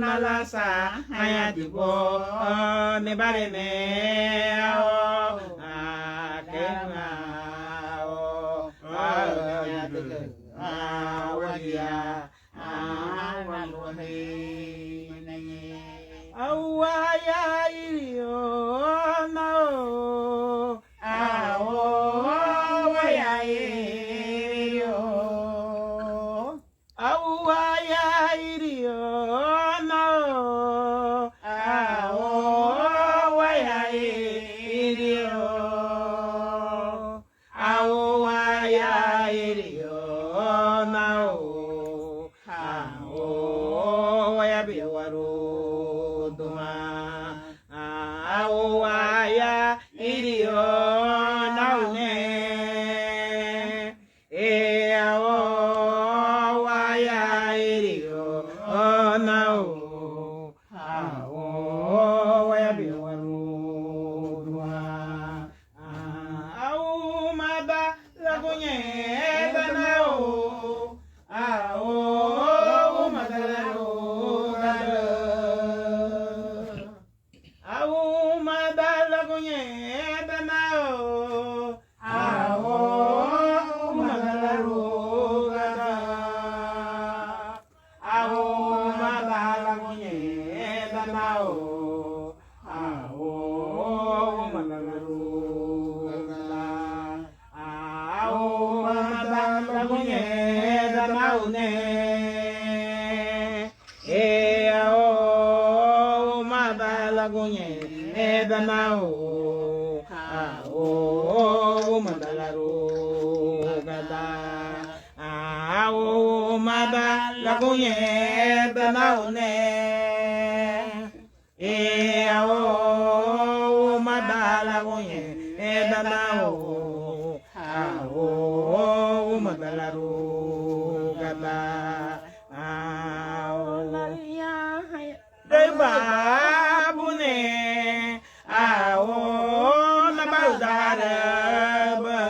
Nala sa hayatibo ne barene o akema o wadia walwahi awaya iliyo nao ao waya iliyo awaya iliyo nao ao waya iliyo awaya iliyo nao ao waya biwaru duma awaya iliyo nao ne e ao waya iliyo nao ao waya biwaru duma au mada lagunye danao au mada lagunye au mada lagunye danao au mada lagunye au mada lagunye danao au mada lagunye au mada lagunye danao ne e au mada lagunye danao au mada larugada au mada lagunye danao ne e au mada lagunye danao au mada larugada au deba bune ao na baldaraba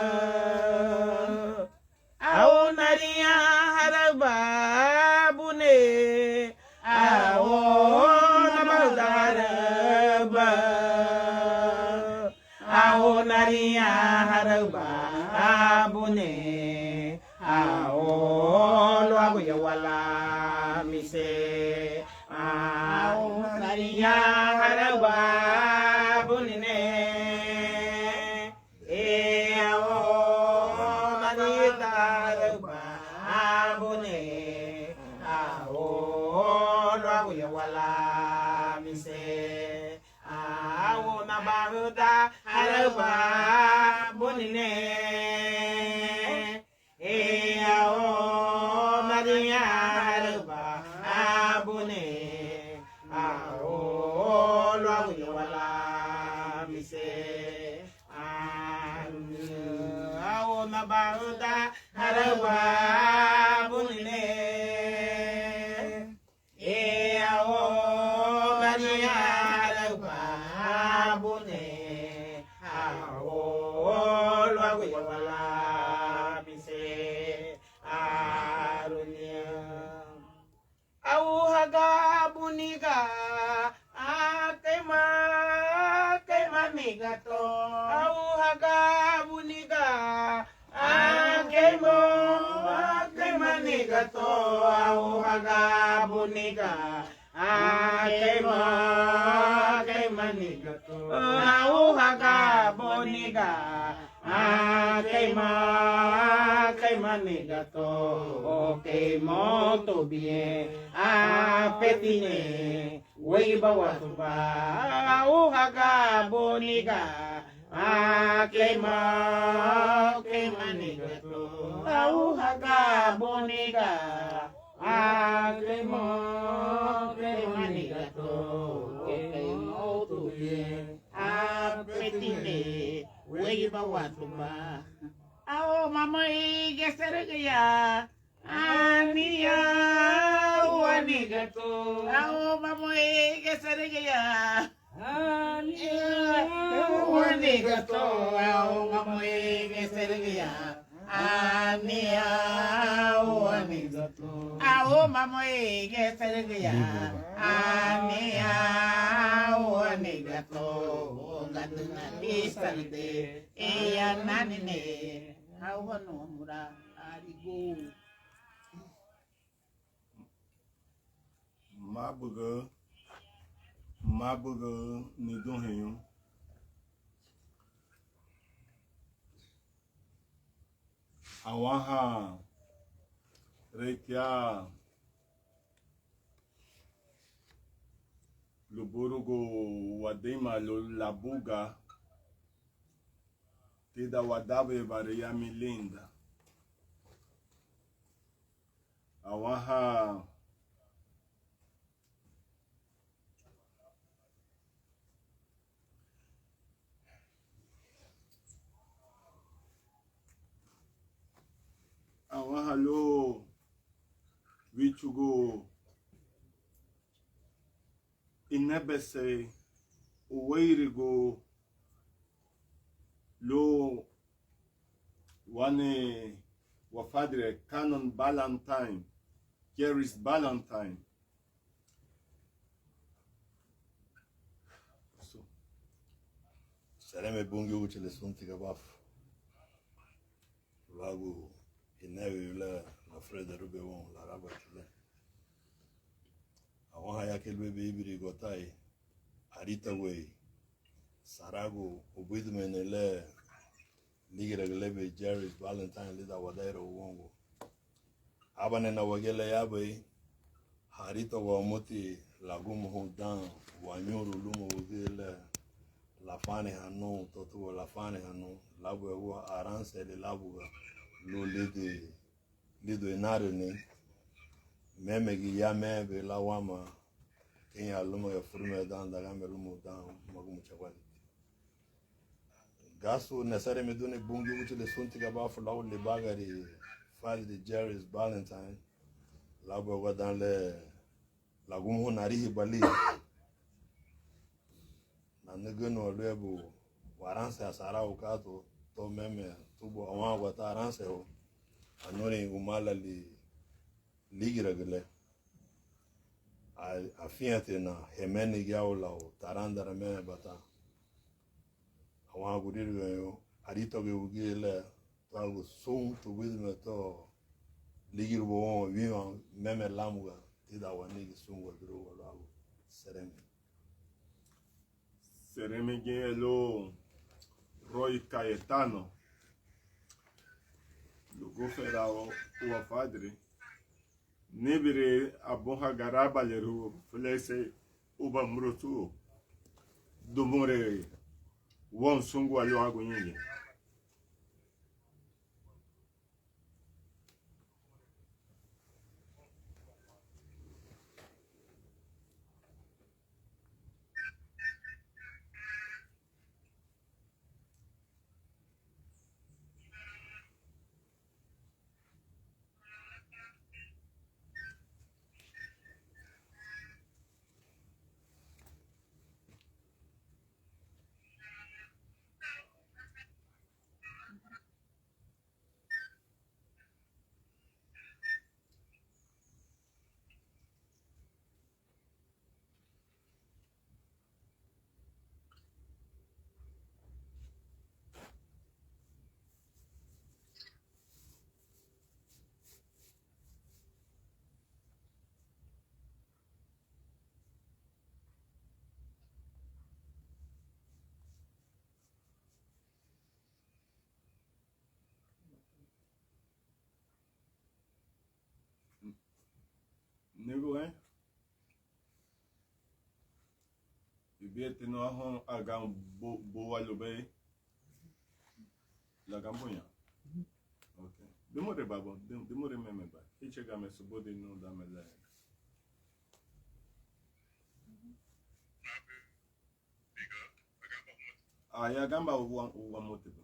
ao naria haraba bune ao na baldaraba ao naria haraba bune ao lo hago yo wala mise ao naria haraba bunine e ao naria haraba bune ao lo hago yo wala mise ao na baruda haraba bunine e ao naria haraba bune ao lo hago yo wala mise ao na baruda haraba bunine e ao naria haraba bune ao lo hago yo wala mise arunia au haga buniga kema niga to au haga buniga kema niga to au haga buniga kema niga to au haga buniga kema niga to kemo to bien petine wei bawa tuba au haga boniga kema niga to au haga boniga kema niga to kemo to bien petine wei bawa tuba au mamai geserga ania waniga to au mamai geserga ania waniga to au mamai geserga ania waniga to au mamai geserga Amia wanigato ngaduna bisalde eya nanine hawano mura arigo mabuga ni donheyo awaha rekia Luburugo wadema lo Labuga tida wadabe varia milinda awaha lo vichugo inebese uweirigo lo wane wafadre Cannon Valentine Jerry Valentine so Sareme bungi uchile sunti kabafu lagu inewe yule na Frede rube won la raba chile awon yake lwebe ibiri Gotay arita we sarago obidme nele ligira glebe Jerry Valentine lida wadairo wongo abane na wagele yabe harita wa moti lagumu hudan wanyuru lumo wugele la fane hanu totu la fane hanu labu wa aranse de labuga lo lido enare ni meme gi ya mebe la wama kenya lumo ya furme dan da gambe lumo dan magumu chawali gasu nesare medune bungi utile sunti gaba fulaw le bagari faz de Jerry Valentine labu wa dan le lagumu narihi bali na negeno lebu waranse asara ukato to meme tubo awa wata aranse o anori umala ligira gele a fiate na hemeni gaula o taranda rame bata awa gudiru yo arito ge ugile to sum to widme to ligiru bo wiwa meme lamuga ida wani sum wadru wala sereme lo Roy Cayetano lugo ferao wa fadre nibire abonha garaba leru flese uba mrotu dumore won sungu alo agunyi nego biete no ahon agam bo walube la gambonya okay demore babo demore meme ba ichega me subodi no da mele ya gamba wa motivo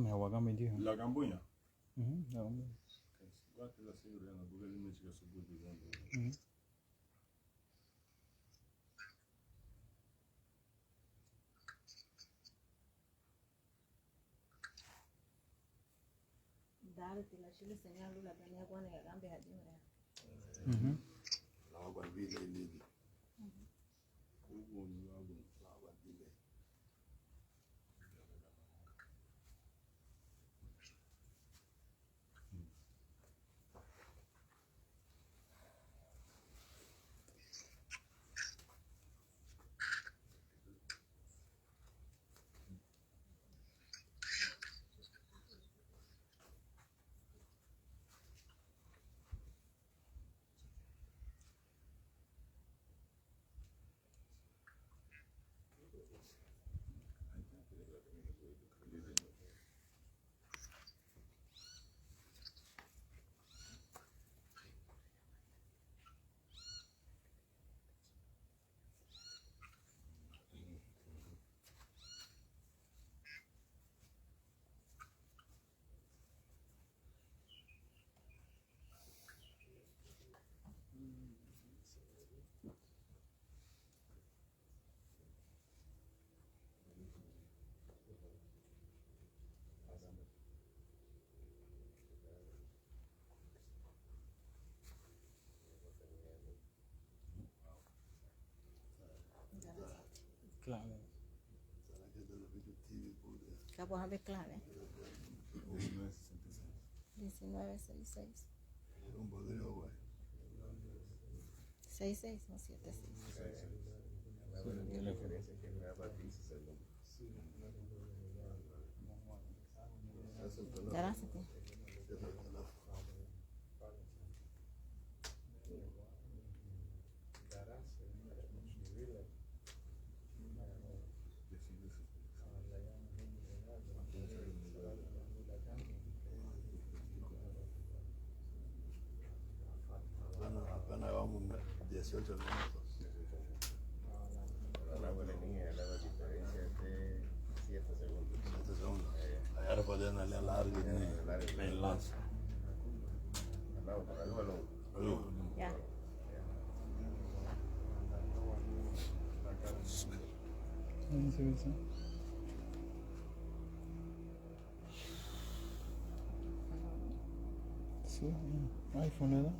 La Gambuña. La Gambuña. Guarda la signora, Labuga Livingston sobre. Dale, la chile señal la tenía cuando ya cambia allí, La agua vile lili. Clave. Vamos a ver clave. 1966. 66 o 76. Gracias. Apenas vamos 18 minutos. La niña, la diferencia es de 7 segundos. 7 segundos. Ahora podemos darle largo y en lanza. Ya. Sí, iPhone era.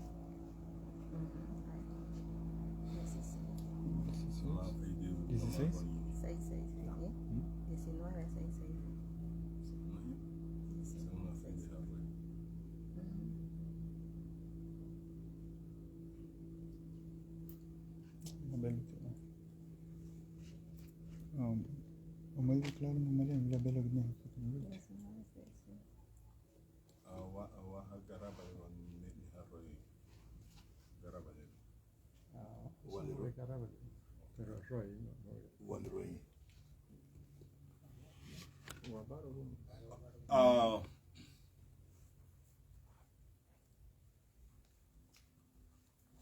16. 66. 19, 66. وما يطلع لهم مليان لا بلا جنيه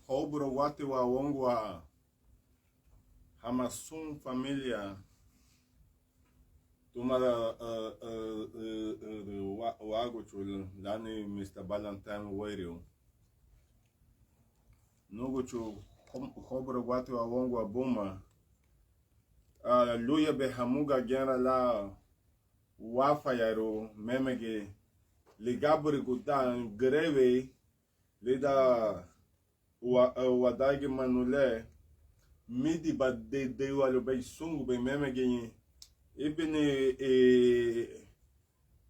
Hobro wate wa wongwa Hamasun familia tumara wago chul lani Mr. Valentine Wario nugo chu hobro wate wa wongwa buma luya be hamuga gera la wafa yaro memege ligabri gudan greve lida wadagi manule midi ba de walo bay sungu be memege ibni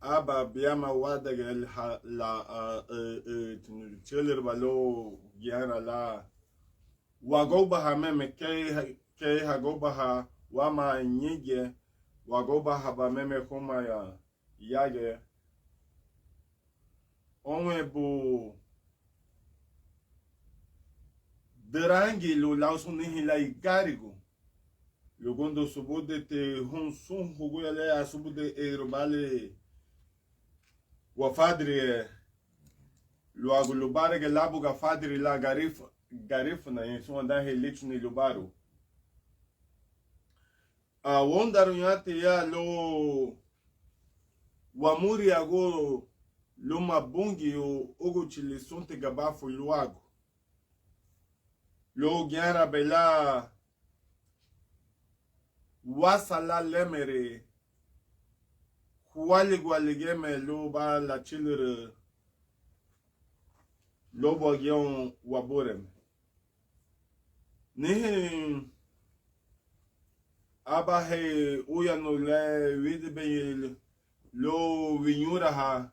aba biama wadaga la cheler balo gera la wagobaha meme ke hagobaha wama nyige wagobaha ba meme kuma ya yage onwe bu derangi lo lausun hila igarigo yogondo subude te hunsun huguyale asubude erobale wafadri lo agulubare ke labuga fadri la Garifuna em sua da relite no Lubaro. A onda runhate ya lo wamuri ago lo mabungi o ogo chilisonte gabafo luago. Lo gyara bela wasala lemere huali gualigeme lo ba la chilere lo bogyon waborem. Nihin abahe uya no le vide be lo vinyura ha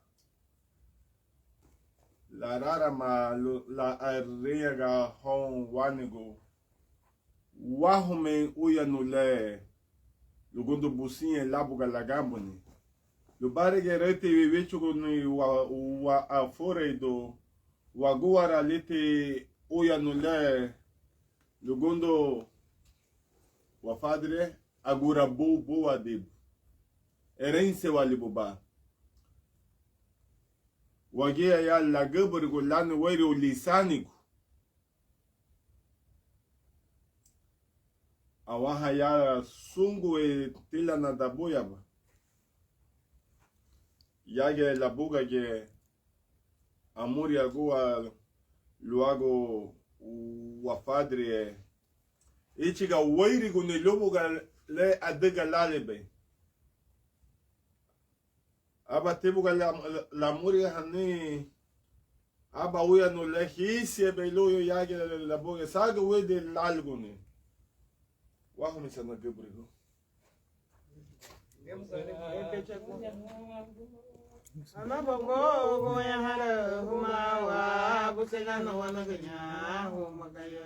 la rara ma la arrega hon wanigo wahume uya no le lugundo businha labuga lagamboni lo barege rete vivechugo ni wa afore do waguara lite uya no le lugundo wafadre agura bo adib erense walibuba wagia ya lagabur gulan wayro lisaniku awaha ya sungu tila na daboyaba yage labuga ge amuri agua luago wafadre ichiga wairi gune lobuga le adega lalebe aba tebuga la muri hani aba uya no le hisi beloyo yage la boga saga we de lalgune waho misana gebrigo Anabogo goya hara humawa busela no wana ganya humagaya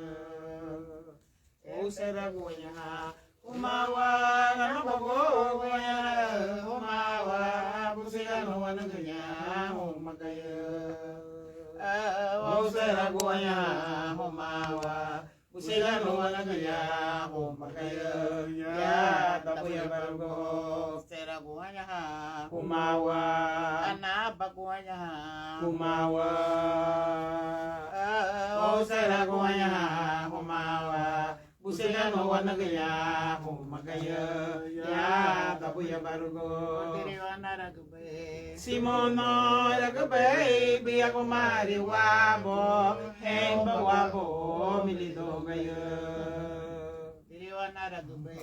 usera goya humawa anabogo goya hara humawa busela no wana ganya humagaya usera goya humawa busela no wana ganya humagaya ya tapuya bargo usera goya humawa anaba goya humawa usera goya humawa busela no wana ganya humagaya ya tapuya bargo diriwana ragbe simono ragbe biya kumari wabo hemba wabo milido gaya diriwana ragbe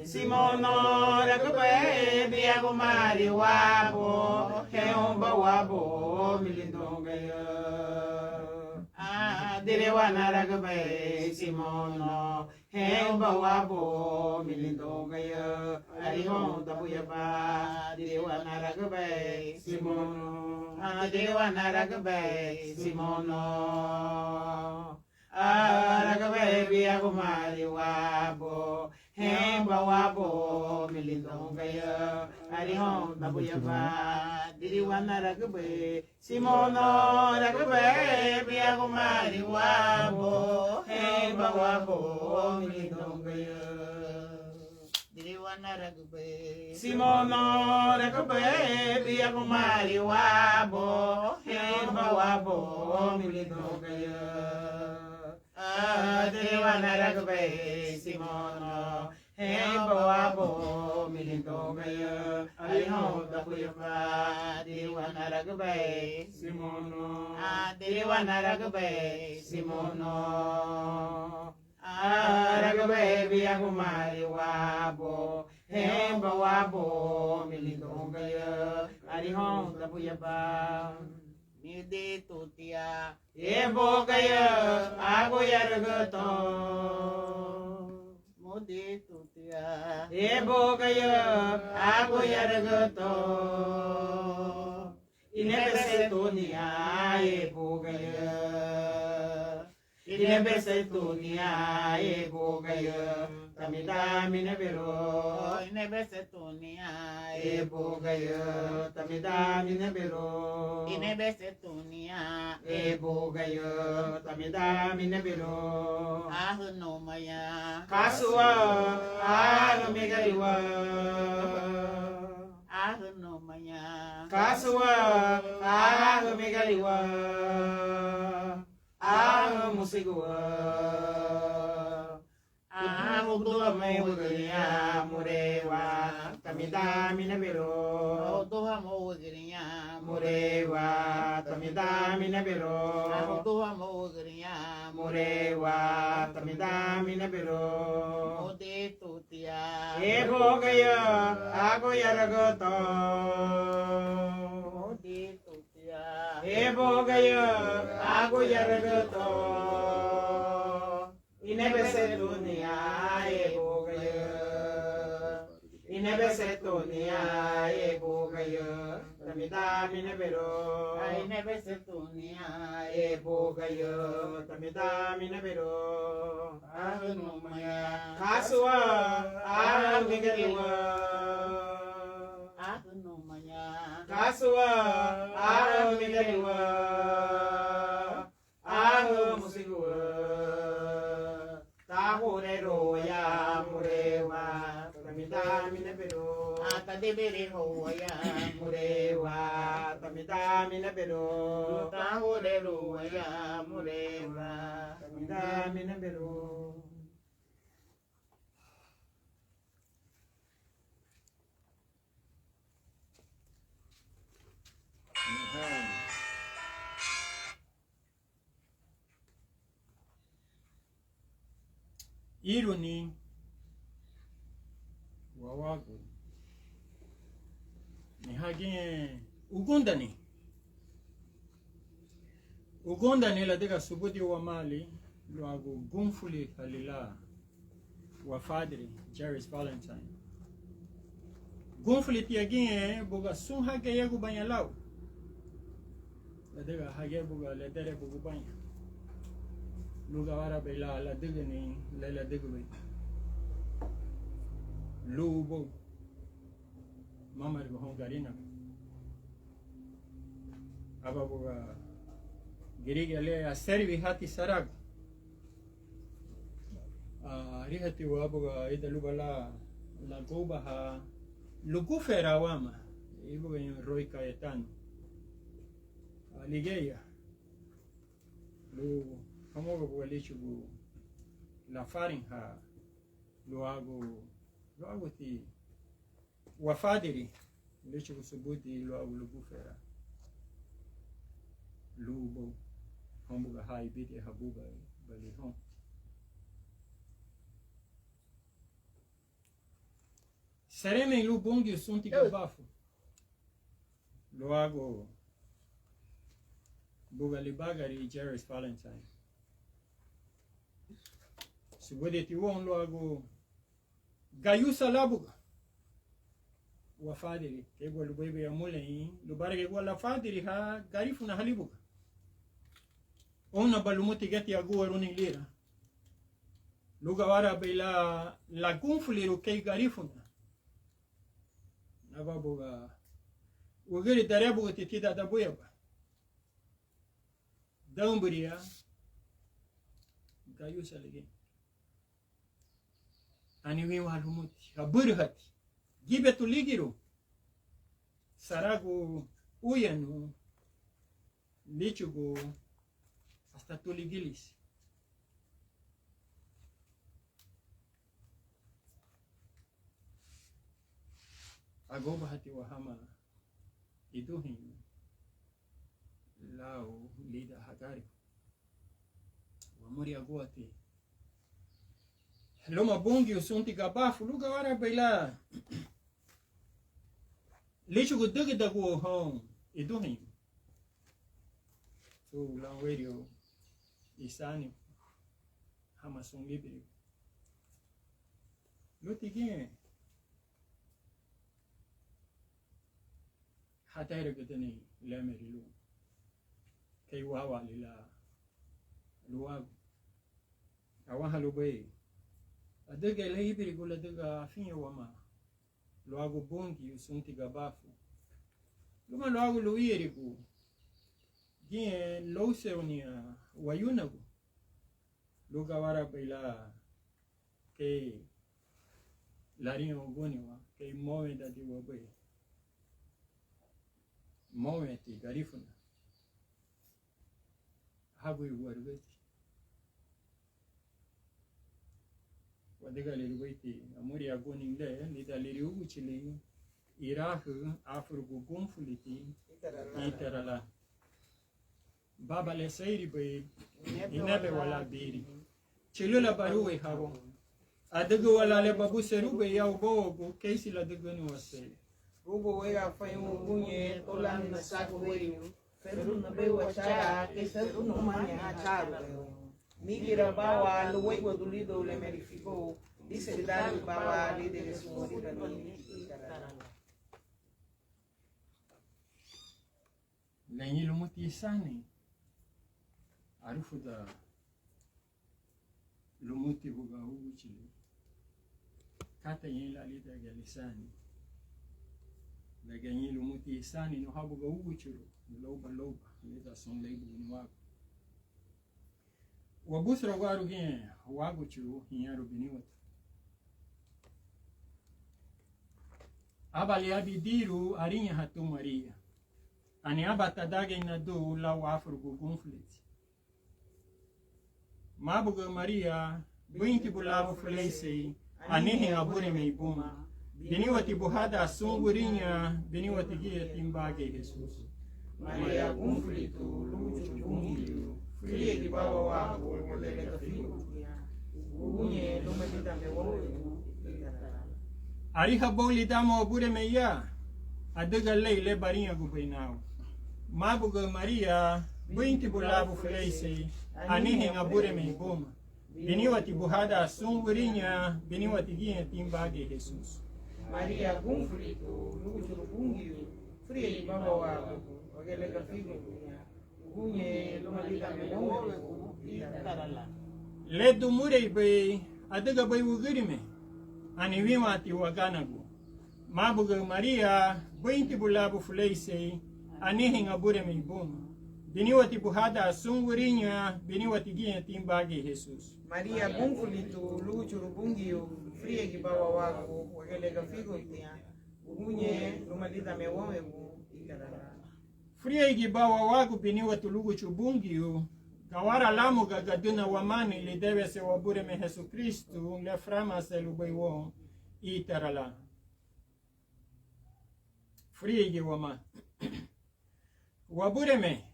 simono ragbe biya kumari wabo hemba wabo milido gaya diriwana ragbe simono hemba wabo milido gaya arihon tabuya ba diriwana ragbe simono diriwana ragbe simono ragbe biya kumari wabo hemba wabo milido gaya arihon tabuya ba diriwana ragbe simono ragbe biya kumari wabo hemba wabo milido gaya diriwana ragbe simono ragbe biya kumari wabo hemba wabo milido gaya diriwana ragbe simono hemba wabo milido gaya arihon tapuya ba diriwana ragbe simono diriwana ragbe simono ragbe biya kumari wabo hemba wabo milido gaya arihon tapuya ba Nide tutia ebo gaya ago yargato mode tutia ebo gaya ago yargato inepese tunia ebo gaya inebese tunia ebo gayo tamida minebero inebese tunia ebo gayo tamida minebero inebese tunia ebo gayo tamida minebero ahno maya kaswa megaliwa ahno maya kaswa megaliwa musigwa Doha mo giriya murewa tamida minabiro Doha mo giriya murewa tamida minabiro Doha mo giriya murewa tamida minabiro Ode tutia ebo gaya ako yaragoto Ode tutia ebo gaya ako yaragoto inebese dunia ebo gaya inebese dunia ebo gaya tamida minebero inebese dunia ebo gaya tamida minebero ahno maya kaswa migaliwa ahno maya kaswa migaliwa musigwa tahurero ya murewa tamida minebero atadebere ho ya murewa tamida minebero tahurero ya murewa tamida minebero Ironi wawago ni hagin Uganda ni la dega subuti wa mali luago gunfuli halila wa fadri Jerry Valentine gunfuli tiagin boga sun hage yagu banyalau la dega hage boga la dere boga banya luga wara bela la dega ni la dega be lubo mama de hongarina aba boga giriga le a servi hati sarag rihati wa boga ida luga la goba ha lugu ferawama ibo en Roy Cayetano ligeia lu como boga lechu la farinha lo hago ti wafadiri lechu subuti lo hago lugu fera lubo hambuga hai biti habuga bali hon sereme lu bongi sunti gabafu lo hago buga libagari Jerry Valentine subuti ti won lo hago gayusa labuga wafadiri kego lubebe ya mule lo barege wala fadiri ha Garifuna halibuga ona balumuti gati agu aruni lira luga wara bela la gunfuliru kei Garifuna nababuga ugiri darebu titida dabuya ba daumburiya gayusa lege aniwe walumuti haburhati gibetu ligiru saragu uyanu lichugu hasta tuligilis agoba hati wahama iduhin lao lida hagari wamuri aguati loma bungi usunti gabafu luga wara bela lichugu dugi dagu hon iduhin so long radio isani hama song libri lutige hatayre gudani lemeri lu kay wawa lila luwag awan halubay adaga ilahi birigula daga afinha wama loago bongi usunti gabafu luma loago luirigu gien louseonia wayunagu luga wara baila ke larinho goniwa ke momenta di wabay momenti Garifuna habu wargati wadega lirwaiti amuri agoni le lida liriugu chili irahu afurgu gumfuliti itarala baba le sairi bay inabe wala biri chilula baruwe habo adagu wala le babu serube ya ubo keisi la degani wase Rubo wega fai bunye tolan na saku weyu Ferun na bewa chara que ferun no manya charo Migira bawa lo wego dulido le merifico dice de dar bawa líder su morita lenyi lumuti sani arufu da lumuti buga ugu chili kata yela lida galisani laganyi lumuti sani no habuga ugu churu loba lida son leibu ni wago wabusra waru hien wago churu hiaru biniwat abali abidiru arinya hatu Maria ani abata daga inadu la wafur gugunflit mabuga Maria binti bulabu fulesi anihi abure meibuma biniwati buhada sungurinya biniwati gia timbage Jesus Maria gunflitu luchu gungilu Frie di bawa wako Molega figu Ugunye lumelita mewowe ariha boli damo abure meya adaga leile barinha gubainau mabuga Maria binti bulabu fulesi anihi abure meibuma biniwati buhada sungurinya biniwati gia timbage Jesus Maria gunflitu luchu gungilu Frie di bawa wako Molega figu Ugunye lumelita mewowe le dumure be adaga bay wugirime ani wimati waganagu mabuga Maria binti bulabu fulesi anihi abure meibuma biniwati buhada sungurinya biniwati gia timbage Jesus Maria gunflitu luchu gungilu Frie di bawa wako Molega figu Ugunye lumelita mewowe Friegi bawa wagu biniwati lugu chubungiu gawara lamu gagaduna wamani li deve se wabure me Jesu Kristu le frama se lubaiwo itarala Friegi wama wabure me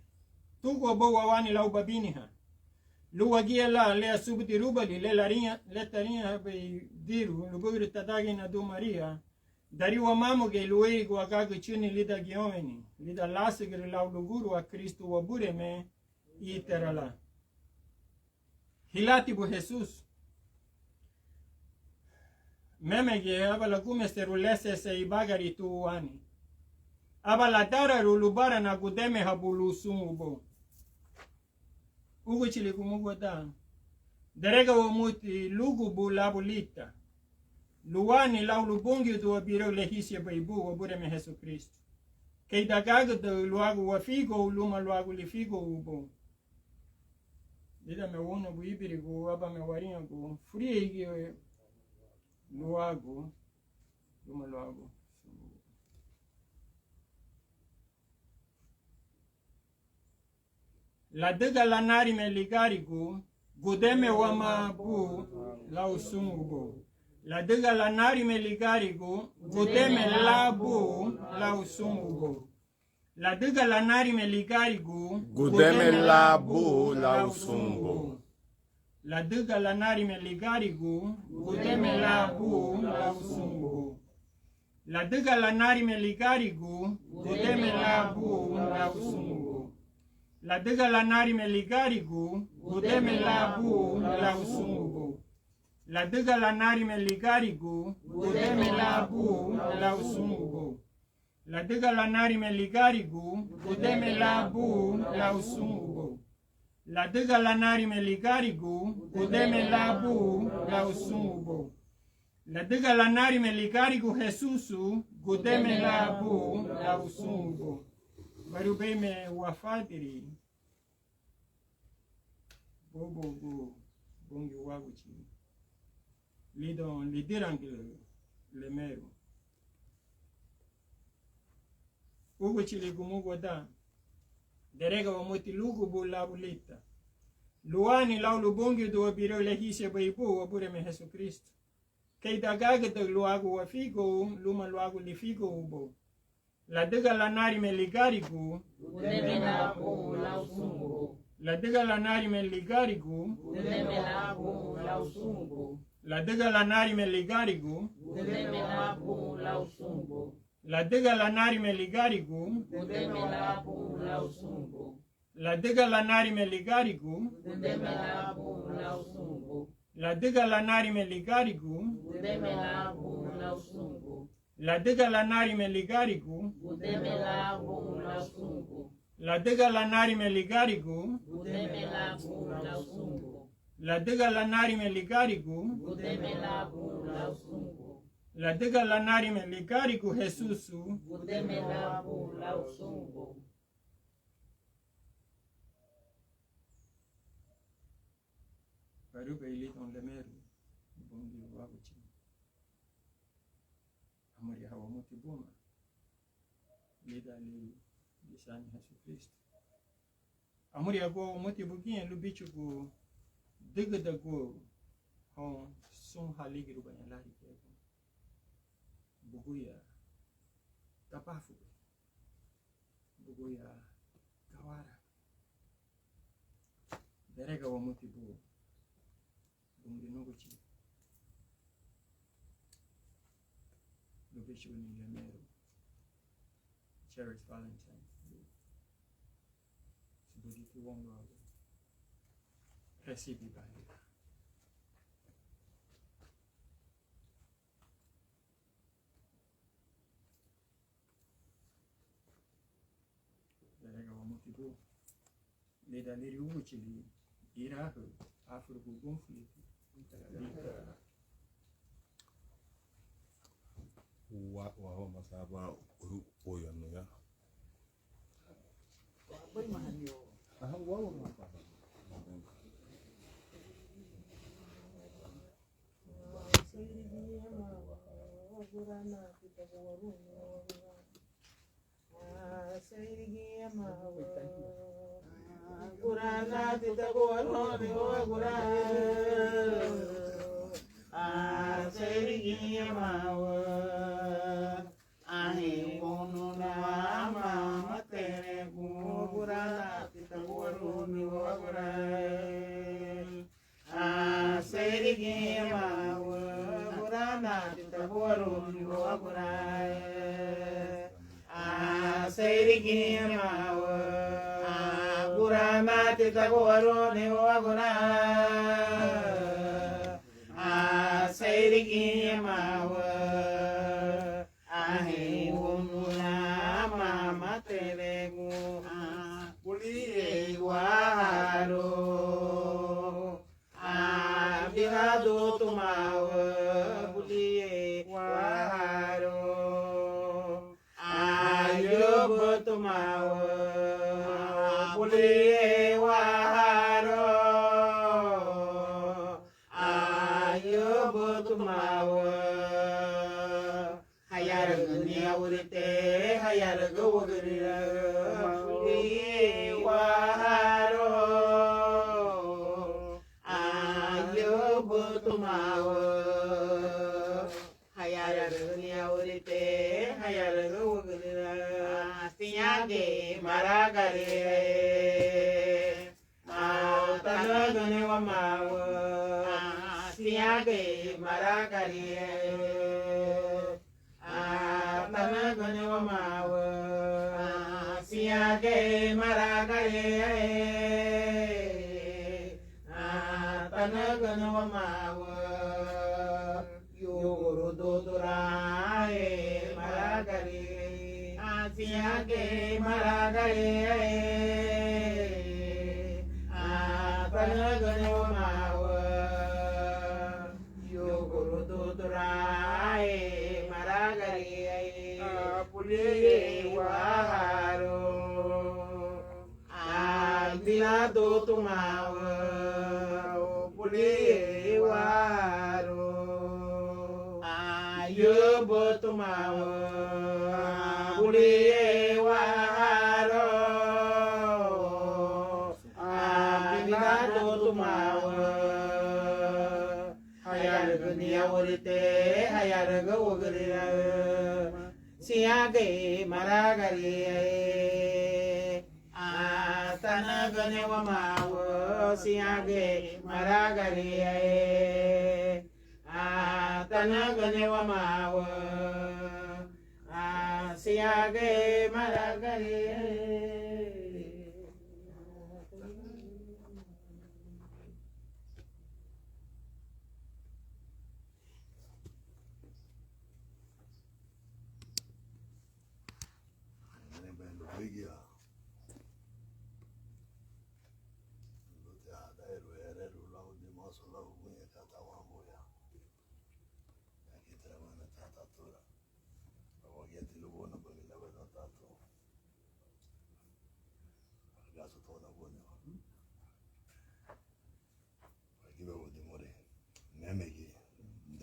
tuko bo wawani la ubabiniha luwagia la le subti rubali le larinha le tarinha be diru lubugri tadagi na do Maria dari wamamu ge luei guagagu chuni lida giomeni lida lasigri lauluguru a Kristu wabure me iterala hilati bu Jesus memege abala kumesterulese se ibagari tuwani abala dara rulubara na gudeme habulu sumubo ugu chili kumugota derega wamuti lugu bulabulita luwani laulubungi tu wabiro lehisia baibu wabure me Jesus Kristu kei dagaga do luagu wafigo luma luagu lifigo ubo dida me wono bu ibirigo aba me warinha go friegi luagu luma luagu la dega la nari me ligarigo gudeme wama bu la usungubo la dega la nari me ligarigo gudeme labu la usungubo la dega la nari me ligarigo Gudeme labu la usungo. la dega la nari me ligarigo gudeme labu la usungubo la dega la nari me ligarigo gudeme labu la usungubo la dega la nari me ligarigo gudeme labu la usungubo la dega la nari me ligarigo gudeme labu la usungubo la dega la nari me ligarigo gudeme labu la usungubo La diga la nari me ligarigu, udeme labu la usumbo. La diga la nari me ligarigu Jesusu, gudeme labu la usumbo. Barube me wafatiri. Bobo go, bongi waguchi. Lidon, lidirangile, le mero. Uguchi le gumugoda. Derega wa moti lugu bu la bulita. Luani lau lubongi do biro le hise baibu wa bure me Jesu Cristo. Kei dagaga de luagu wa figo, luma luagu li figo ubo. La diga la nari me ligarigu, udeme labu la usumbo. la diga la nari me ligarigu, Udeme labu la usumbo. la diga la nari me ligarigu, Udeme labu la usumbo. la diga la nari me ligarigu, Udeme labu la usumbo. la diga la nari me ligarigu, Udeme labu la usumbo. la diga la nari me ligarigu, Udeme labu la usumbo. la diga la nari me ligarigu, Udeme labu la usumbo. la diga la nari me ligarigu, Udeme labu la usumbo. la diga la nari me ligarigu, Udeme labu la usumbo. la diga la nari me ligarigu Jesusu, Udeme labu la usumbo. Barube iliton le meru, bongi waguchi. Amori hawa moti buma. Lida li lisani Jesu Kristo. Amori ago moti bugien lubichu go diga da go hon sum haligi rubanya lari kego. Buguya tapafu. Buguya kawara. Derega wa moti bu. Bungi noguchi. Lubichu ni lemero. Cherish Valentine. Subuditi wongo. Recibi bali. Derega wa motibu. Leda liri uguchi irahu. Afro conflito. Wa masaba oyo no ya. Aha wa masaba. Gurana tita goro de gurana. Serigi mawa. Ahi kono na mama tere gurana tita goro de gurana. Serigi mawa. Gurana tita goro de gurana. Serigi mawa. Gurana tita goro ne waguna. Serigi mawa. Ahi ununa mama telegu. Kuli waharo. Birado tumawa. Kuli waharo. Ayobo tumawa. Kuli waharo. Ayobo tumawa. Hayaragani awurite, hayaraga wagarira. Kuli waharo. Ayobo tumawa. Hayaragani awurite, hayaraga wagarira. Siyage maragare. Tanagane wa mawa. Siyage maragare. Tanagane wa mawa. Siyage maragare. Tanagane wa mawa. Yoro dodorae maragare. Siyage maragare. tanagane wa mawa yo koroto torai maragari pulie waharo albina do tumawa pulie waharo yo botumawa pulie waharo albina do tumawa hayaraga niyawarite hayaraga wogarira siage maragari tanagane wa mawa siage maragari tanagane wa mawa siage maragari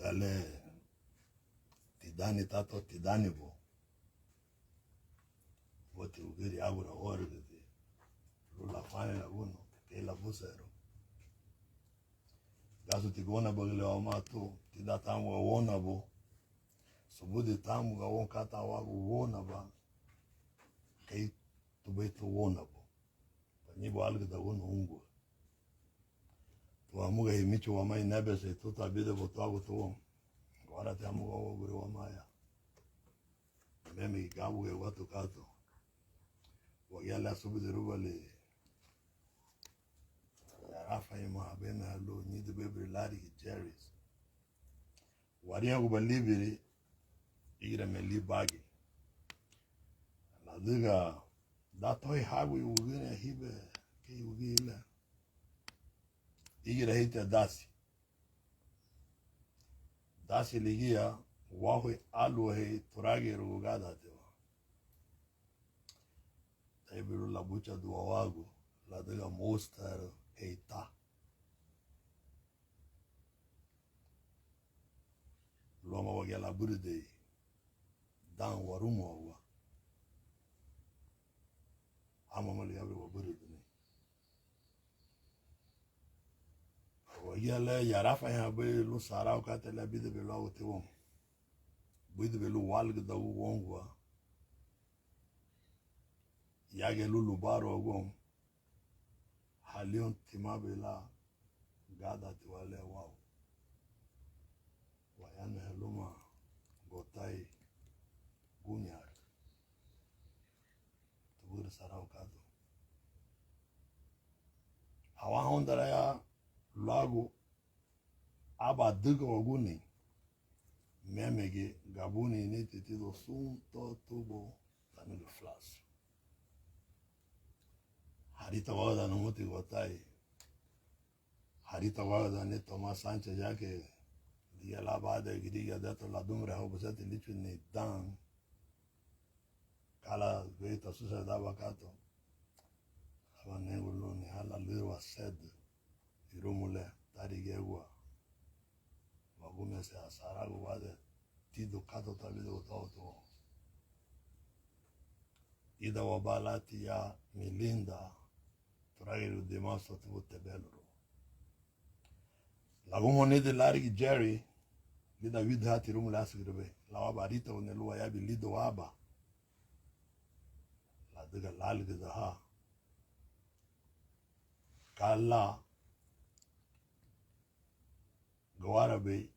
Dale tidani tato tidani bo vote ugiri abura ore de lula fane la uno che la busero gaso ti gona bagle o mato ti da tamu wona bo so bude tamu ga won kata wa wona ba kai to beto wona bo ni bo alga da wona ungo to amuga imicho wa mai nebe se to tabide bo to to agora te amuga o gure wa maya meme gabu e watu kato wa yala subide rubale Rafa ima bena halo ni de bebe lari Jerry's wari yangu balibiri igira meli bagi la diga da toy hagu yugine hibe ke yugile igira hita dasi ligia wahui aluhe turage rugada tewa taibiru la bucha duwa wagu la diga monster eita loma wagia la bude dan warumo wa ama mali abri wa bude ni wagia le yarafa ya be lu sarau ka te la bide be lo te won bide be lu walg da wongwa yage lu baro gon halion timabela gada tiwale wao wayane heluma Gotay gunyar tubur sarau kato hawa hondara ya lagu aba diga waguni memege gabuni ni titido sun to tubo tamilu flas harita wada no muti Gotay harita wada ne Tomas Sánchez yake diga la bada gidiga dato la dumre ho busati lichu ni dan kala veita susa da bakato aba nengulo ni hala lirwa sed irumule tarigegwa wagume se asarago wade tido kato tabido toto ida wabalati ya milinda tragiru demasto tuvo tebelro la gumone de largi Jerry lida vidha tirumule asgrebe la wabarita unelua yabi lido waba la diga lalgi da ha kala gawara be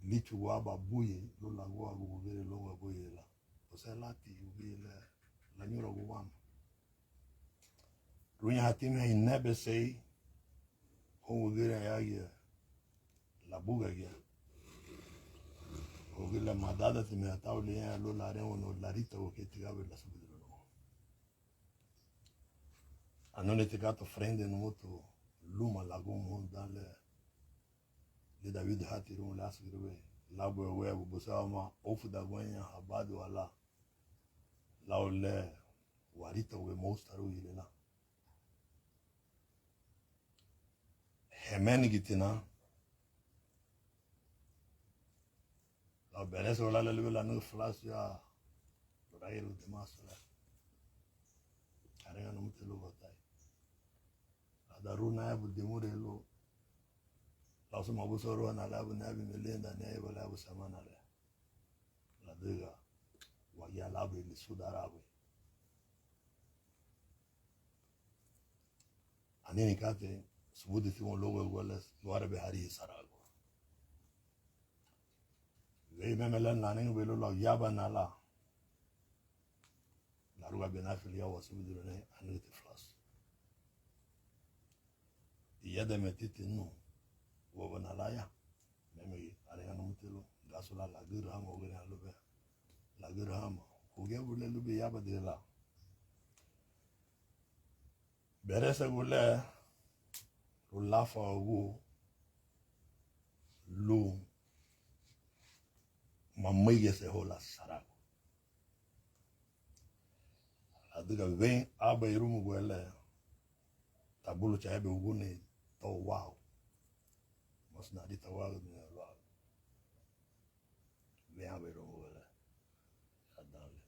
lichu waba buye lola goa gubere longa buye la oselati ubile la nyura guwam runya hatime inebe sei hongugere yage labuga gya ogila madada time atawle ya lola re ono larita o ke tigabe la subidro anone te gato frende no moto luma lagun dans le David hatirum la sigre labo webu busama ofu da gwenya habadu wala laule warita we mostaru ilena hemen gitina la bereso wala le la no flash ya rairu de masala arenga no mutelo gotai adaruna abu de murelo la suma busoro na labu nabi melenda ne wala abu samana la dega wa ya labu li sudarabu anini kate subudi timo logo wala wara be hari sarago we memela nanen welo la yaba na la ruga benafil ya wasubudi ne anite flas yada metiti no wabana laya meme arenga no mutelo gasula la gira mo gina lube la gira mo uge bule lube yaba de la beresa gule ulafa ugu lu mamige se hola sarago adiga vem aba irumu gwele tabulu cha ebe ugu ne to wow mas na dita wow ni lo vem aba irumu gwele adale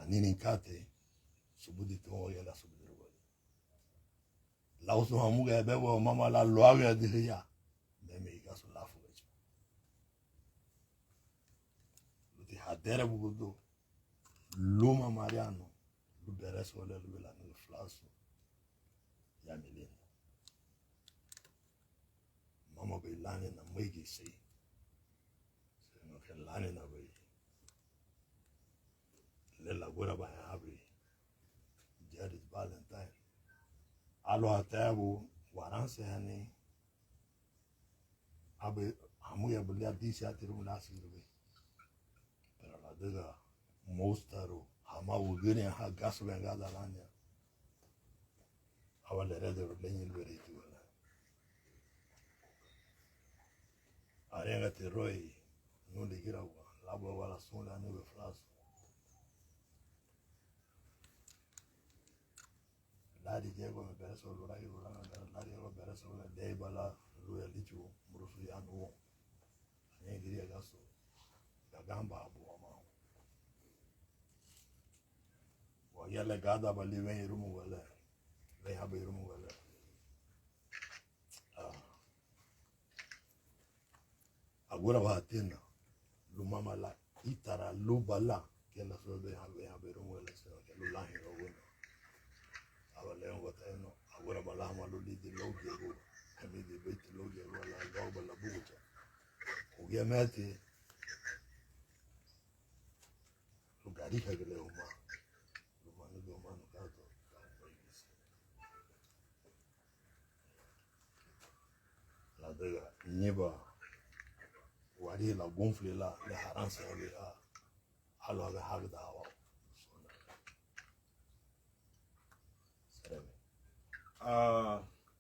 anini kate subudi to yela subudi gwele la usu hamuga ebe wo mama la lo ave adiya meme igaso lafu wecho luti hadere bugudo luma mariano luberes wala lubela no flaso ya milena mama be lane na mwegi sei se no ke lane na be le la gora ba abri Jerry Valentine alo atabu waranse hani abe amuya bulia disi atiru la sirbe pero la dega mostaro hama wugene ha gasu benga dalanya awale rede lenyi lweriti wala arenga teroi no digira wa labo wala sonda no be flas ladi jego me bereso lo rai lo ladi lo bereso la de bala lo ya lichu murusu ya no ane diria gaso gagamba abu ya legada bali vem irumu wala vem haba irumu wala agora va tena lumama la itara lubala que la so vem haba irumu wala se que lu lahi ro bueno awale ngo teno agora bala ma lu di loge go kami di beit loge wala go bala buja obviamente lu gari ka gele uma la dega niba wari la gonfle la le haranse ale a halo ave hagda hawa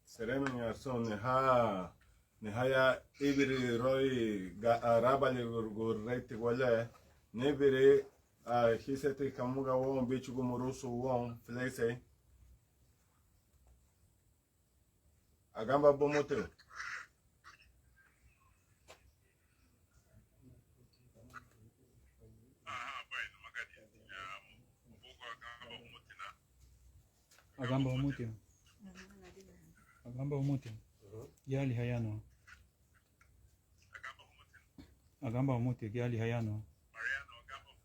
sereme ya son ne haya ibri roi rabale gorrete wala ne bere hisete kamuga won bichugo murusu won flese agamba bomote agamba umuti yali hayano agamba umuti yali hayano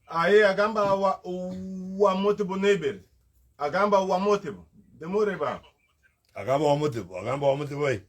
aye agamba wa motibo neighbor agamba wa motibo demore ba agamba wa motibo ai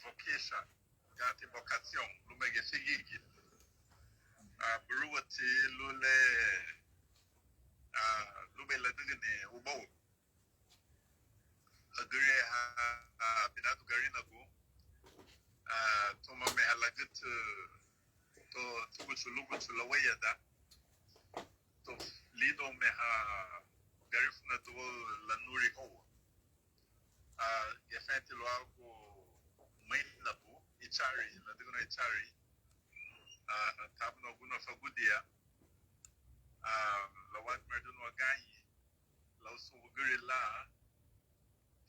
vocation, gati vocation, lumege figigi. Bruwati lule lube la digni ubo. Agure ha binatu garina go. Toma me halagit to tugutu lugutu lawaya da. To lido me ha Garifuna do la nuri ho. Gefenti lo algo maina bo ichari la digna ichari. Tabno guna fagudia. La wat merdun wagai. La usuguri la.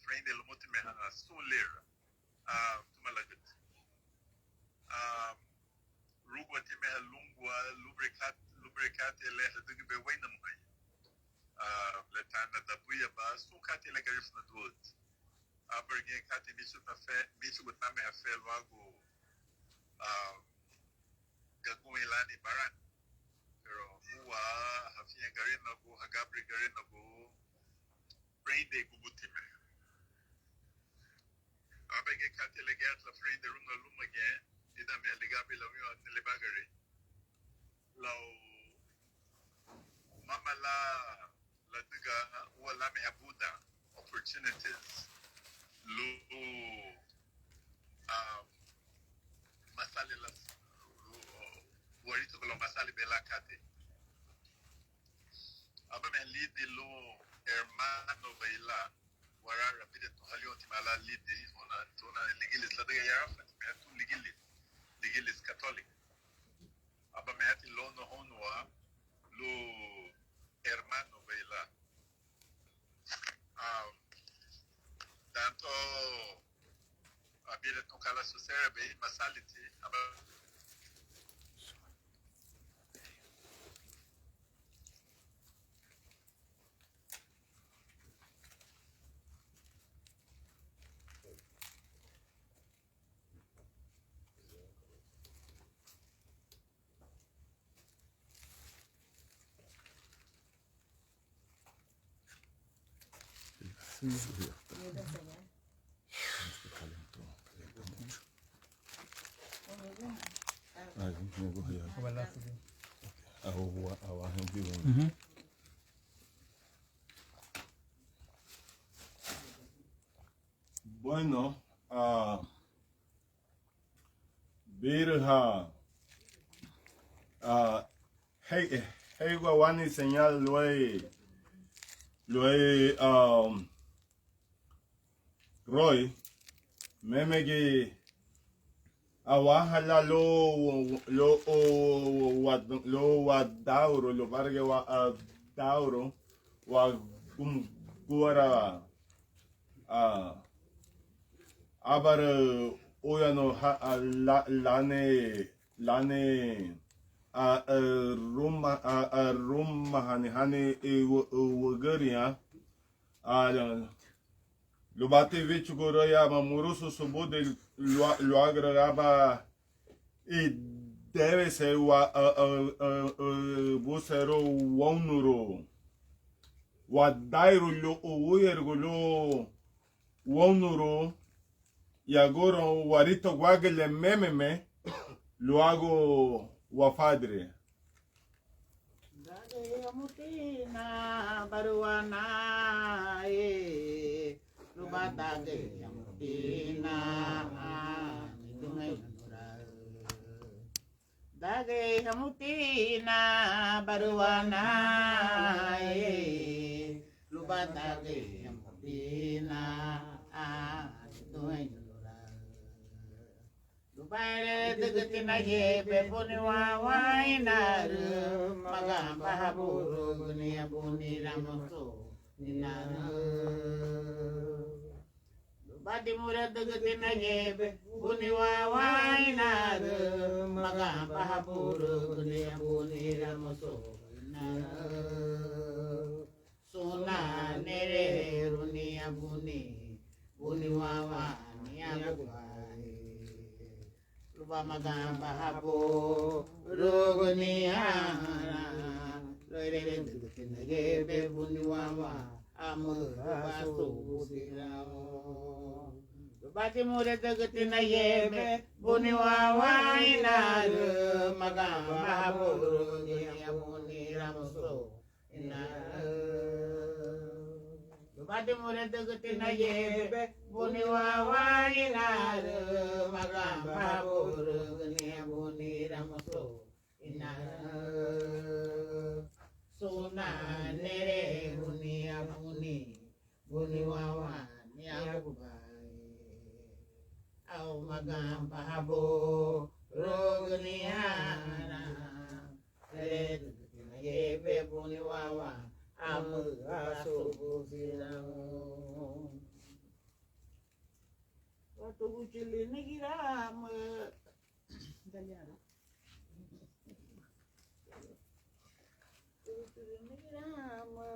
Friend el motime ha soler. Tumalagit. Rugo time lungwa lubricate le hadu be waina mo. Letana da buia ba sukati le Garifuna dot. Aberge kati misu butame ha fe logo gagu ilani baran. Pero muwa hafia garina go hagabri garina go prende gubutime. Aberge kati le gat la frende runga lumage ida me legabi la mio nelle bagare. Law mama la diga wala me abuda opportunities. Lu masali las warito lo masali bela kate aba me lidi lo hermano baila wara rapide to halio timala lidi ona ligilis la daga yara me tu ligilis catholic aba me ati lo no honwa lo hermano baila tanto abire to kala susere be masaliti aba Vida, señor. Bueno, Virja, hey, wani señal Roy, memegi awahala lo wadauro lo barge wa dauro wa guara abar oyano lane rumma hani wagaria lo bate vichu goroya mamuruso sobode lo agregaba e deve ser vocero wonuro wa dairo lo oyergo lo wonuro e agora o warito guagele mememe lo hago wa padre Dade mutina baruana Lubadage mutina Dage mutina baruana Lubadage mutina Lubare degetina ye beboni wa wainar magamba haburu gunia buni ramoso nina Lubadi mura degetina ye beboni wa wainar magamba haburu gunia buni ramoso nina Sona nere runia buni wa wani abuai Luba magamba habo rogonia Loire degetina ye beboni wa amur baso sirao Bati mure tagatina yebe buni wawa inaru magamba mahaburu niya buni ramuso inaru. Bati mure tagatina yebe buni wawa inaru magamba mahaburu niya buni ramuso inaru. Sona nere buni abuni buni wawa niya buba. Au magamba habo rogniana le yebe buni wawa amu aso buziramo watu kuchili nigirama italiano nigirama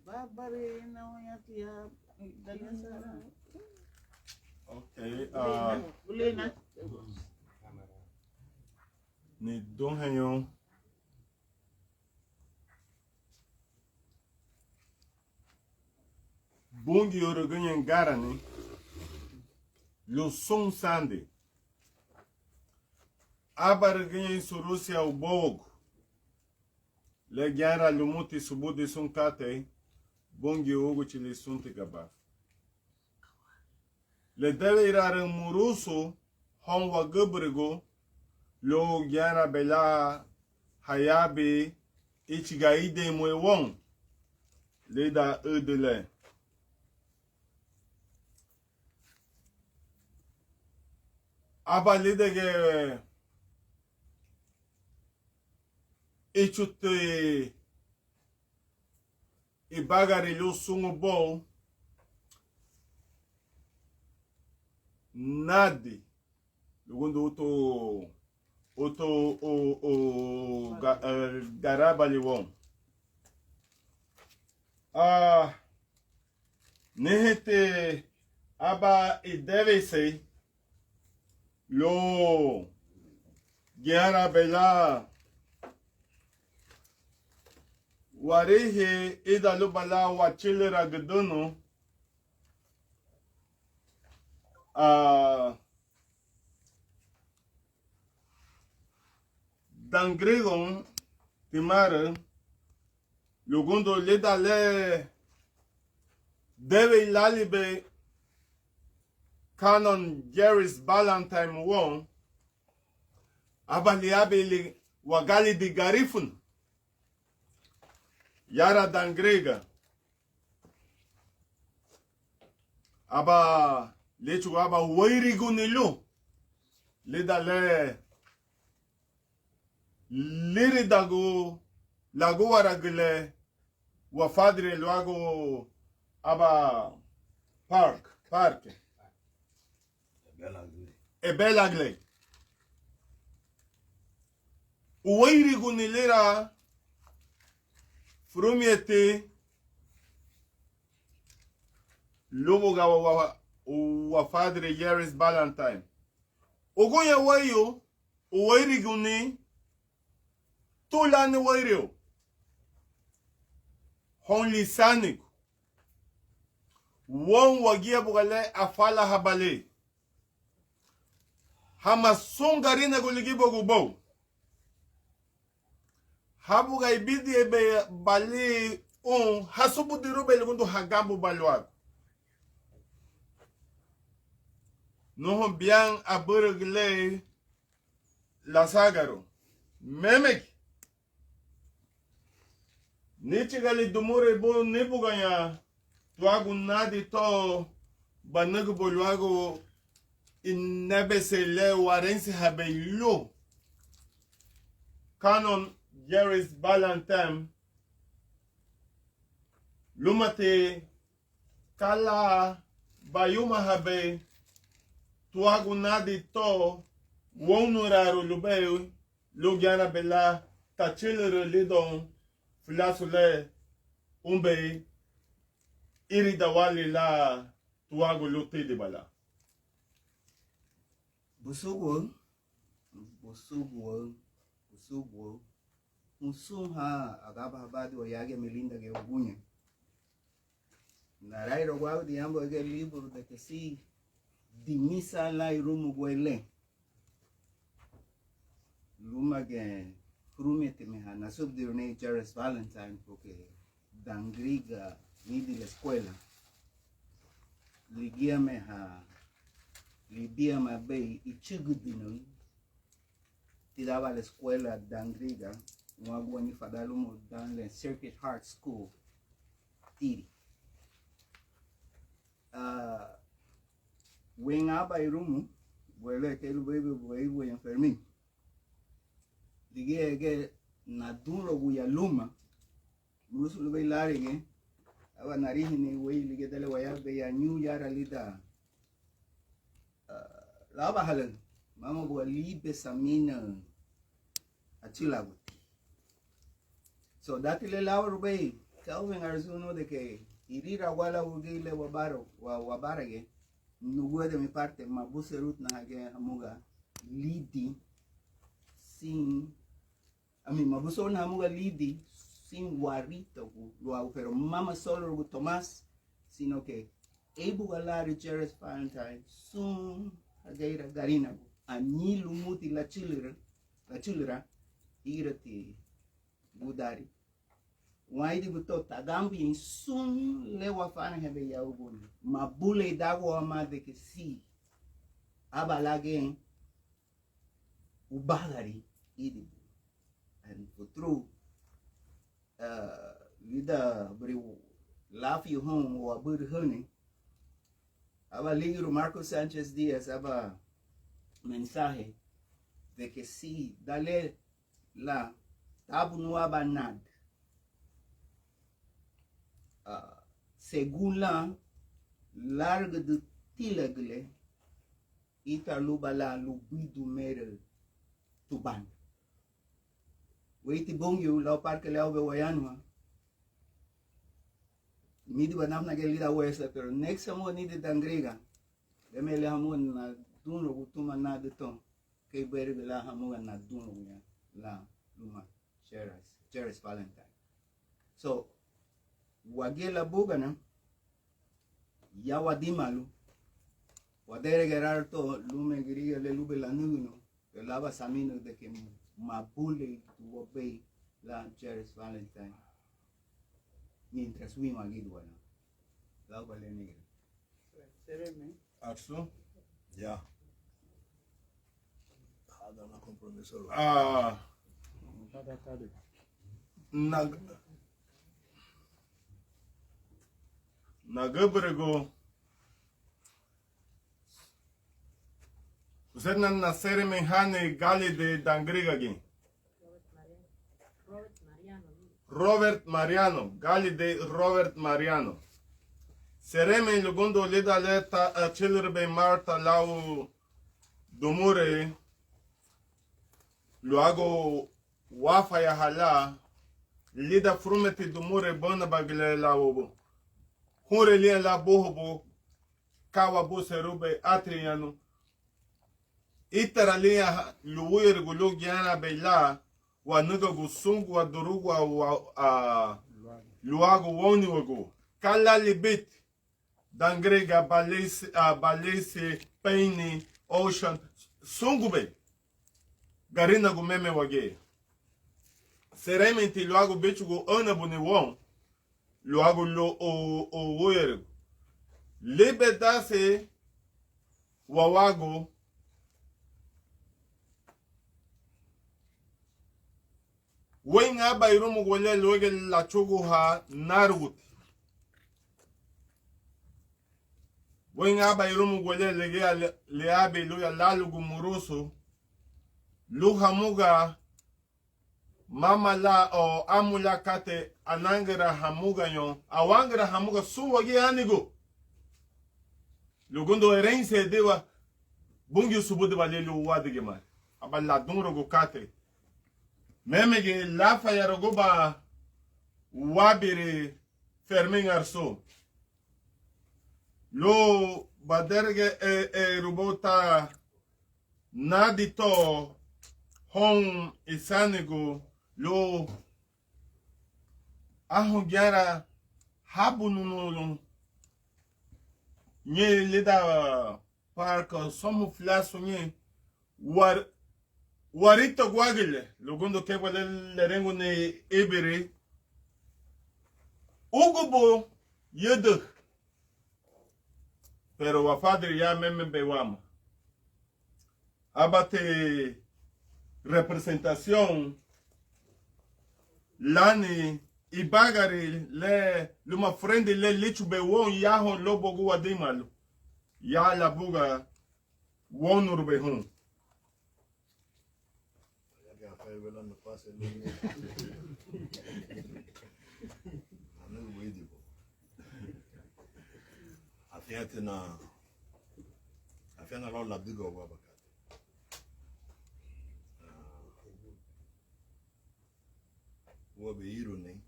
babare na yatia italiano. Okay, Bulena. ni donhayon bungi yoro ganyen gara ni lo son sande abar ganyen sorosia ubog le gyara lumuti subude sun kate bungi ogo chile sunte gaba le deve irare muruso honwa gubrigo lo gyara bela hayabe ichigaide mwe won le da edele aba le de ichute ibagari lo sungo bo nadi lugundo garaba liwon nehete aba deve ser lo gyara bela warehe ida lo bala wachilera gdono dangregon timare lugundo leda le deve lalibe Cannon Jerry Valentine won abaliabe wagali di Garifuna yara dangrega aba lechu aba wairigu nilu leda le liri dago lago waragle wafadre lago aba park ebelagle uwairigu nilira frumiete Labuga wafadre Jerry Valentine ogoya wayo uwairigu ni tulani wairio hon lisaniku won wagia bugale afala habale hama songarina goligibo gubo habuga ibidi ebe bali hasubu dirobe lugundu hagambu balwa no bien aburgle la sagaro memek nichigali dumure bo nebuganya tuagu nadi to banagu bolwago inebese le warensi habelo Cannon Jerry Valentine lumate kala bayuma habe tuagu nadi to wonuraro lube logiana bela tachilere lidon flasule umbe irida wali la tuagu lote de bala Busugo Musum ha agaba habadi wa yage melinda ge ugunye Narairo guau di ambo aquele livro de que si di misa lá e rumo guele. Luma que promete me na subdione Jerry Valentine porque dangriga ni di la escuela. Ligia me libia me bei e chigudino. Tirava la escuela dangriga. Uma ni fadalumo dan le Circuit Heart School. Tiri. Wen aba irumu, wele ke lu bebe bwe en Fermin. Dige ge na duro guya luma, musu lu be larige, aba narihi ni we lige dele waya be ya new yara lida. Laba halen, mama bo libe samina achila. So datile lawa rube, Fermin Arzú no de que irira wala ugile wabarage nugue de mi parte mabuserut na hage hamuga lidi sin mabuso na hamuga lidi sin warito luau pero mama solo Tomas sino que ebu galari Jerry Valentine sun hageira garina ani lumuti la chilira irati budari why di buto tagambi in sun lewa fana hebe ya ubuni mabule dago ama de que si abalage ubagari idi and putru vida bri lafi home wa bur hone aba ligro Marcos Sánchez Díaz aba mensaje de que si dale la tabu no aba nada. Según la larga de tilagle ita lubala lubidu mere tuban weiti bongyo la parque leo be wayanwa midi banam na gelida wesa pero next amo ni de tangrega de me le amo na duno gutuma na de ton ke berbe la amo na duno ya la luma Jerry Valentine so wagela bugana ya wadimalu wadere gerarto lume griga le lube la nuno que lava samino de que mabule tuobe la Jerry Valentine mientras we magidwana la vale negra Sereme. Arzú. Ya. Hada una compromiso. Na Gabrego usted na nasere menhane gali de dangriga gi Robert Mariano gali de Robert Mariano sereme lugundo lida leta a chilrbe Marta lau dumure lo hago wafa ya hala lida frumeti dumure bona bagle lau Hurelia la bohobo, kawabu serube atriano. Iteralia luir gulugiana bela, wanuga gusungu wa durugwa wa luago woniwago. Kala libit, dangrega balese, paini, ocean, sungube. Garina gumeme wage. Serementi luago bechugo onabune won. Lo hago lo o huergo. Liberdade wawago wen aba irumu gole loge la chogo ha nargut. Wen aba irumu gole lege le abe lo ya lalugu muruso luha muga mama la o amula kate anangera hamuga yon awangera hamuga suwagi anigo lugundo erense dewa bungi subude balelu wadige mar aballa dunro go kate memege lafa yarogoba wabire Fermin Arzú lo baderge rubota nadito hon isanigo lo ahongyara habu nunulun nye lida parka somu flaso nye warita guagile lugundo que wale lerengo ne ebere ugubo yedu pero wa padre ya meme bewama abate representación lani ibagari le luma frente le lichu bewon yaho lobo guwa dimalu ya labuga wonur behun afiana lo la digo wa bakati wo be yiro ne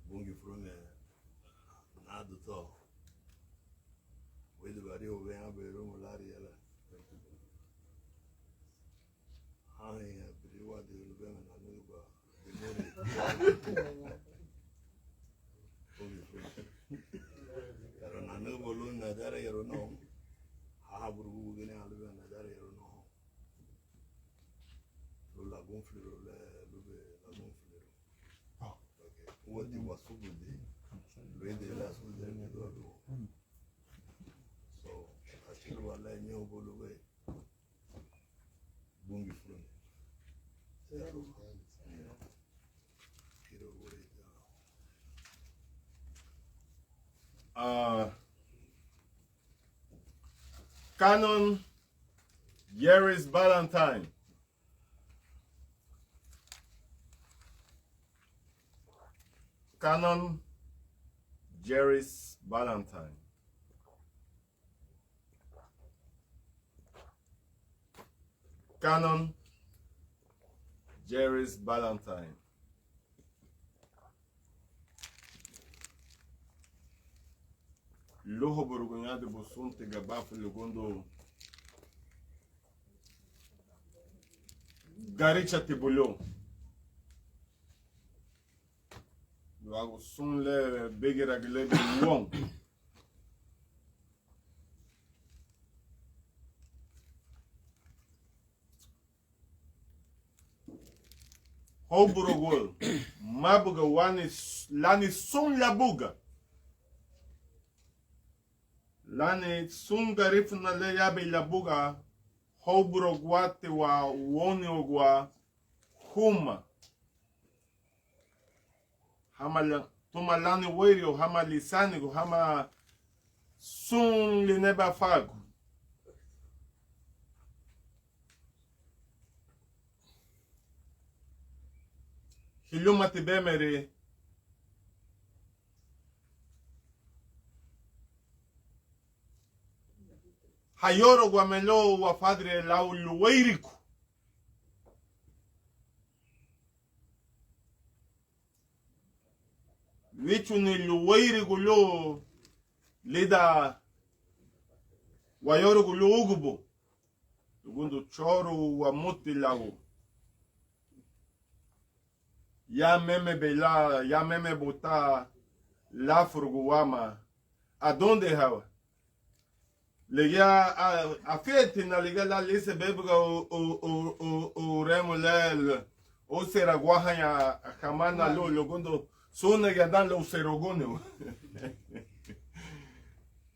bongi frone na do to we de bari o be abe ro mo lari yala ai ya bi wa de lo be na no ba de more pero na no bolu na dare yero no ha buru gene alu be na dare yero no lo la gonfle lo be la gonfle okay what di wasubu de lo de la su de ne do so asilu wala nyo bolu be bungi frone Cannon Jerry Valentine. Cannon Jerry Valentine. Cannon Jerry Valentine. Loho Borgonya de Bosunte Gabafu Legondo Garicha Tibulo. Loago Sunle Begera Gilebe Wong. Hoburogol Mabuga Lani Sun Labuga. Lani sun Garifuna le yabe Labuga hobro guate wa woni ogwa huma hama tuma lani werio hama lisani go hama sun le neba fago hiluma tibemere hayoro guamelo wa padre lau luweiriku vichu ni luweiriku lo lida wayoro gulo ugubo segundo choro wa muti lago ya meme bela ya meme bota la furguama adonde hawa Lega a fete na lega la lise bebuga o remo lel o sera guahanya kamana lo logondo sona gadan lo serogone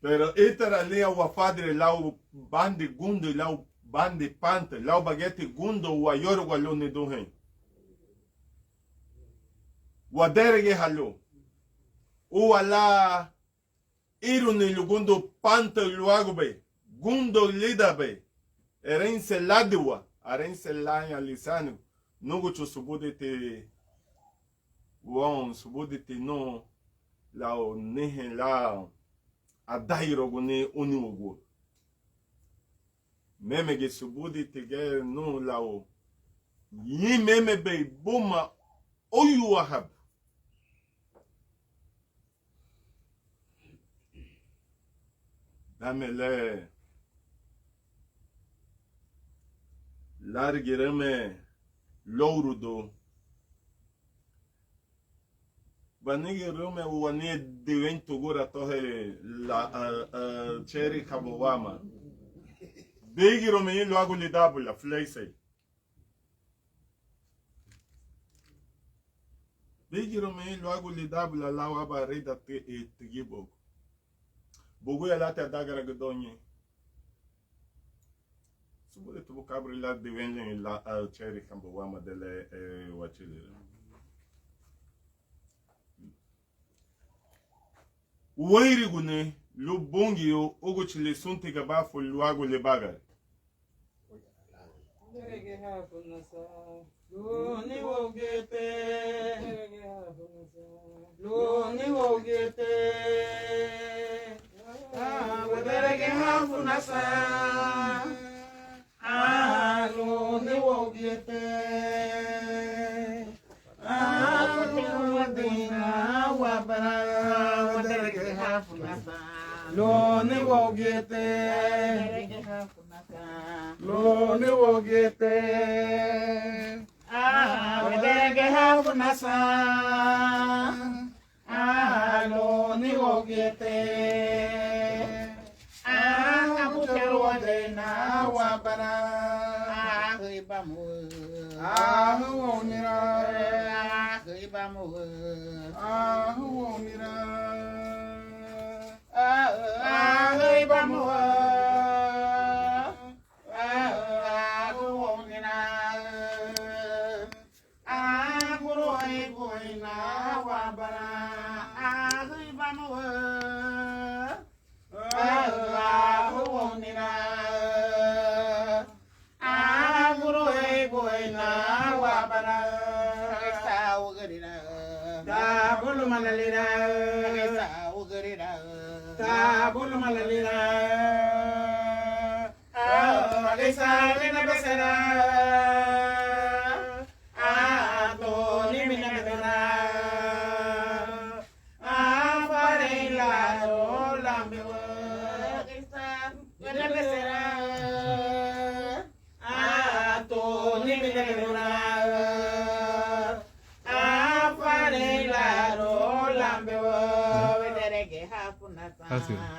pero etara lea wa padre lau bande gundo lau bande pante lau bagete gundo wa yoro wa lo ne dohen wa derege halo o ala irune lugundo panta luagobe gundo lidabe erense ladwa arense lanya lisano nugo cho subude te won subude te no lao nehe la adairo gune uniwogo meme ge subude te ge no lao yi meme be boma oyu wahab Damele largireme lourudo Banigi Rome wane diwen tugura tohe la cherry kabowama. Begi Rome yin lo aguli dabula fleise. Begi Rome yin lo aguli dabula la waba reda tigibo. Bogu ya lata dagara gedonye. Subule tubu kabri la diwen la cherry kabowama dele wachile. Wairi gune lo bongi yo ogo chile sunte gaba fo luago le bagar. Luni wogete, luni wogete. Wederege hafu nasa. Luni wogete. Wadina wabara. Wederege hafu nasa. Luni wogete. Wederege hafu nasa. Luni wogete. Wederege hafu nasa. Luni wogete. Abuteru wadina wabara. Ahibamu. Ahuonira. Ahibamu. Ahuonira. Ahibamu.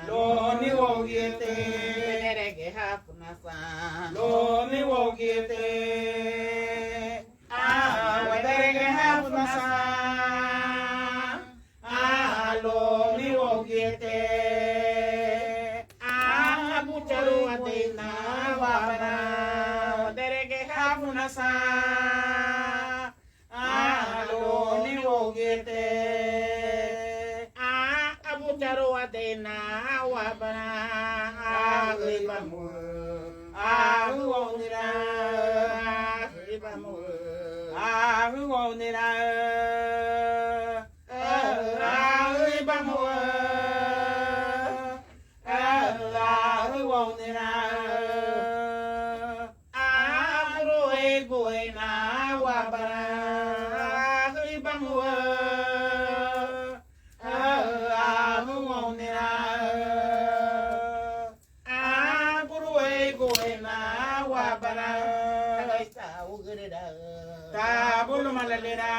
Loni wogete, derege hafunasa. Loni wogete, derege hafunasa. Loni wogete, bucharu adina wabara. Derege hafunasa. Loni wogete. Dena wabana ahibamu ahuonira ahibamu ahuonira ahibamu ahuonira ahuegoina wabana ahibamu Tabulu malalera,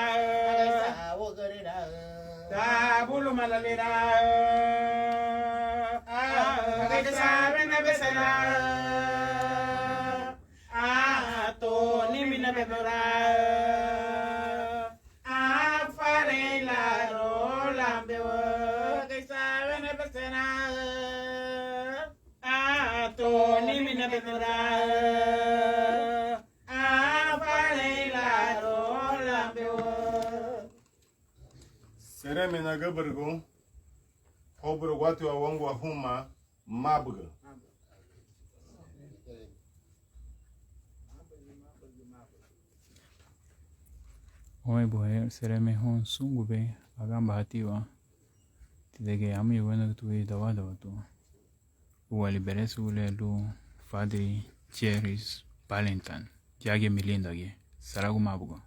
tabulu malalera. Sabe na besela, to ni mina bebora. Fare la rola bebo, sabe na besela, to ni mina bebora. Sereme na gabargo, obro watu wa wangu wa huma mabga. Oi boy, sereme hon sungu be agamba hatiwa. Tidege ami wana tu dawada watu. Uwa liberesu ule lu Fadri Jerry Valentine. Jage milindage. Saragu mabga.